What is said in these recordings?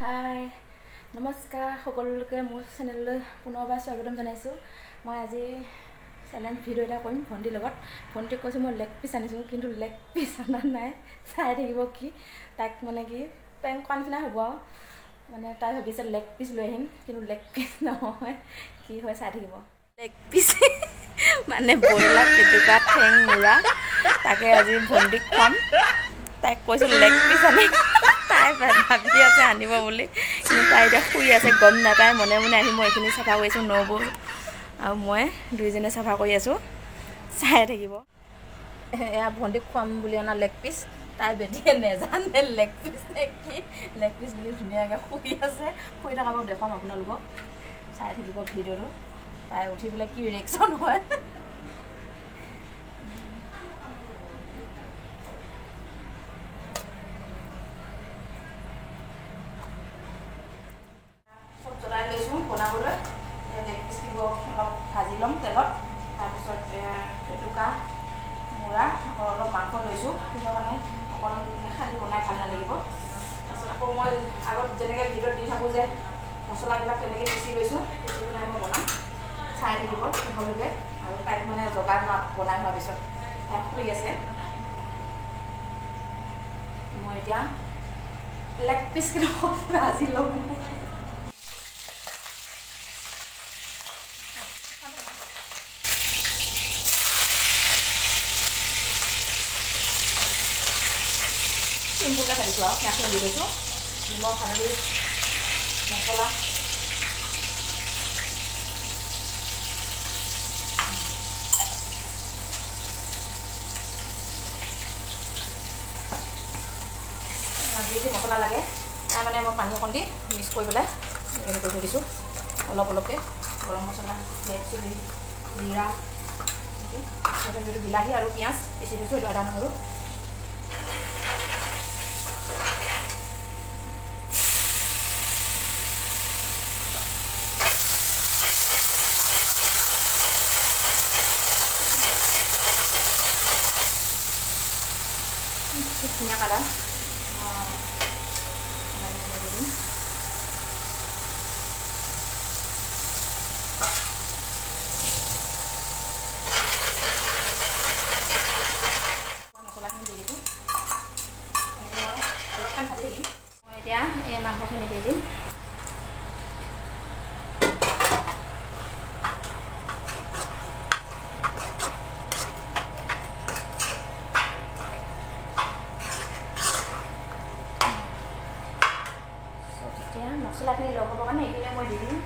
হাই নমস্কাৰ সকলোকে মোৰ চেনেললৈ পুনৰবাৰ স্বাগতম জনাইছোঁ। মই আজি চেলেঞ্জ ভিডিঅ' এটা কৰিম ভণ্টিৰ লগত। ভণ্টিক কৈছোঁ মই লেগ পিচ আনিছোঁ, কিন্তু লেগ পিচ অনা নাই। চাই থাকিব কি তাইক মানে কি পেং কৰা নিচিনা হ'ব আৰু মানে তাই ভাবিছে লেগ পিচ লৈ আহিম, কিন্তু লেগ পিচ নহয়, কি হয় চাই থাকিব। লেগ পিচ মানে ব্ৰইলাৰ পেটুকা ঠেং মূৰা, তাকে আজি ভণ্টিক খুৱাম। তাইক কৈছোঁ লেগ পিচ আনি, তাই ভাবি আছে আনিব বুলি, কিন্তু তাই এতিয়া শুই আছে, গম নাপায়। মনে মনে আহি মই এইখিনি চাফা কৰিছোঁ, নবৌ আৰু মই দুইজনে চাফা কৰি আছোঁ, চাই থাকিব। এয়া ভণ্টিক খুৱাম বুলি অনা লেগ পিচ, তাই বেটিয়ে নেজানে লেগ পিচ নে কি। লেগ পিচ বুলি ধুনীয়াকৈ শুই আছে, শুই থকা মই দেখুৱাম আপোনালোকক, চাই থাকিব ভিডিঅ'টো। তাই উঠি পেলাই কি ৰিয়েকশ্যন হয়। চব জ্বলাই লৈছোঁ বনাবলৈ। লেগ পিচখিনি অলপ ভাজি ল'ম তেলত, তাৰপিছত পেটুকা মূৰা আকৌ অলপ মাংস লৈছোঁ, সেইটো কাৰণে অকণমান খালি বনাই ভাল নালাগিব। তাৰপিছত আকৌ মই আগত যেনেকৈ ভিডিঅ'ত দি থাকোঁ যে মছলাবিলাক তেনেকৈ পিচি লৈছোঁ, পিচি পেলাই মই বনাম, চাই থাকিব শেষলৈকে। আৰু তাইক মানে জগাই বনাই হোৱাৰ পিছত তাই শুই আছে। মই এতিয়া লেগ পিচখিনি ভাজি ল'ম। চিম্পুলকৈ ভাজিছোঁ আৰু পিঁয়াজখিনি দি লৈছোঁ, নিমখ হালধি মছলা যি যি মছলা লাগে তাৰ মানে মই পানী অকণ দি মিক্স কৰি পেলাই হেৰি কৰি থৈ দিছোঁ অলপ অলপকৈ। গৰম মছলা, ৰেড চিলি, জিৰা, সেইটো বিলাহী আৰু পিঁয়াজ পিচি দিছোঁ, এইটো আদা নহৰু। ধুনীয়া কালাৰ মছলাখিনি দি দিছোঁ। ভাজি দিম মই এতিয়া এই মাংসখিনি দি দিম। এতিয়া মছলাখিনি লগাবৰ কাৰণে এইখিনি মই দি দিম।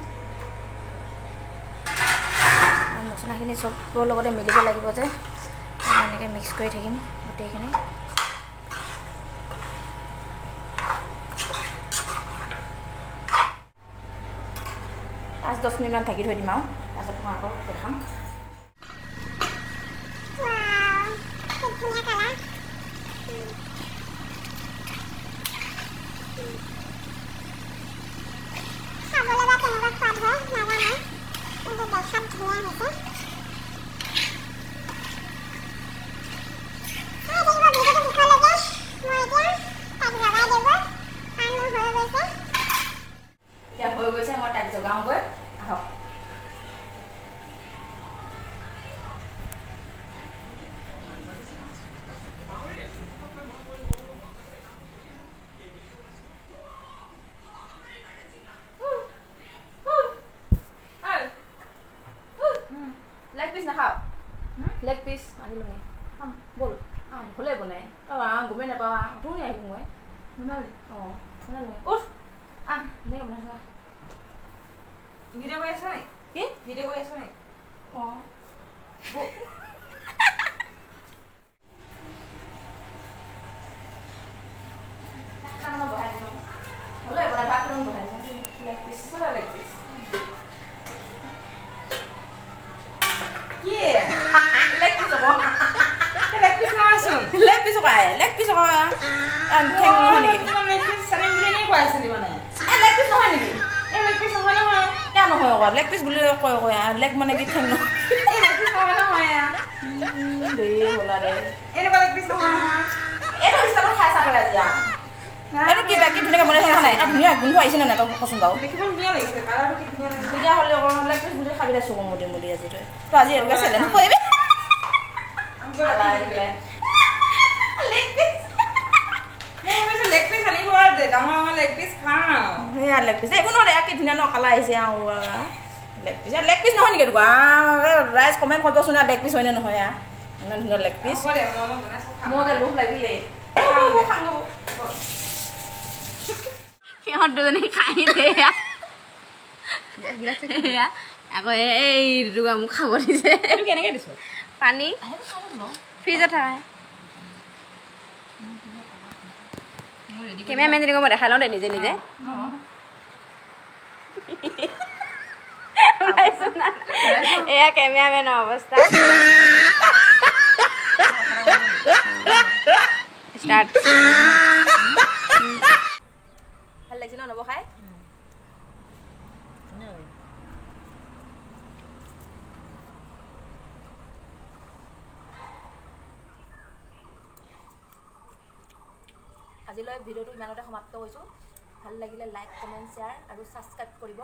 মছলাখিনি চবৰ লগতে মিলিব লাগিব যে, এনেকৈ মিক্স কৰি থাকিম গোটেইখিনি। 5-10 মিনিটমান ঢাকি থৈ দিম আৰু তাৰপিছত মই আকৌ দেখাম। এতিয়া হৈ গৈছে, মই তাইক জগাওঁগৈ, আহক। লেগ পিচ নাখাওঁ, লেগ পিচ আনি লওঁ ব'ল। ভুলে বনাই গমেই নাপাওঁ, ধুই আহিব মই অঁ উঠ এনেকৈ বনাইছা। ভিডিঅ' কৰি আছ নি? কি ভিডিঅ' কৰি আছ নি? অঁ বহাই দিওঁ, ভুলে বনাই ভাত বহাই দিওঁ। লেগ পিচ কোনটা লেগ পিচ? কি? লেগ পিচ হ'ব, লেগ পিচ নহয়চোন। লেগ পিচ পায়, লেগ পিচ ঠেং নহয় নেকি? লেগ পিচ চানিম বুলি এনেই কৈ আছিলি মানে। লেগ পিচ নহয় নেকি? এই লেগ পিচ নহয় নহয়। কিয় নহয় আকৌ, লেগ পিচ বুলি কয় লেগ মানে কি ঠেং নহয়। এই লেগ পিচ নহয় নহয়। দেৰি হ'ল দে, এনেকুৱা লেগ পিচ নহয় নহয়। এইটো হিচাপত খাই চাব আজি এইটো কি বাকী ধুনীয়াকৈ বনাইছে নাই এটা ধুনীয়া গোন্ধ আহিছে নে নাই তই কচোন বাৰু দেখিব ধুনীয়া লাগিছে কালাৰটো কি ধুনীয়া লাগিছে পূজা হ'লে অকণমান লেগ পিচ বুলি খাবি দে চকু মুদি মুদি আজি তই আজি এনেকুৱা চেলেঞ্জ কৰিবি লেগ পিচ আনিব আৰু দে ডাঙৰ লেগ পিচ খাওঁ সেয়া লেগ পিচ একো নহয় কি ধুনীয়া ন কালাৰ আহিছে আৰু লেগ পিচ নহয় নেকি এইটো ৰাইজ কমেণ্ট কৰিবচোন লেগ পিচ হয়নে নহয় ইমান ধুনীয়া লেগ পিচ হ'ব দে মই বনাইছোঁ খাম মোৰ লোভ লাগিলে সিহঁত দুজনী খাই দিয়া আকৌ এই দুগা মোক খাব দিছে এইটো কেনেকৈ দিছোঁ পানী ফ্ৰিজত থাকা কেমেৰামেন যেনেকৈ মই দেখাই লওঁ দে নিজে নিজে এয়া কেমেৰামেনৰ অৱস্থা ষ্টাৰ্ট ভাল লাগিছে ন নবখাই আজিলৈ ভিডিঅ'টো ইমানতে সমাপ্ত কৰিছোঁ ভাল লাগিলে লাইক কমেণ্ট শ্বেয়াৰ আৰু ছাবস্ক্ৰাইব কৰিব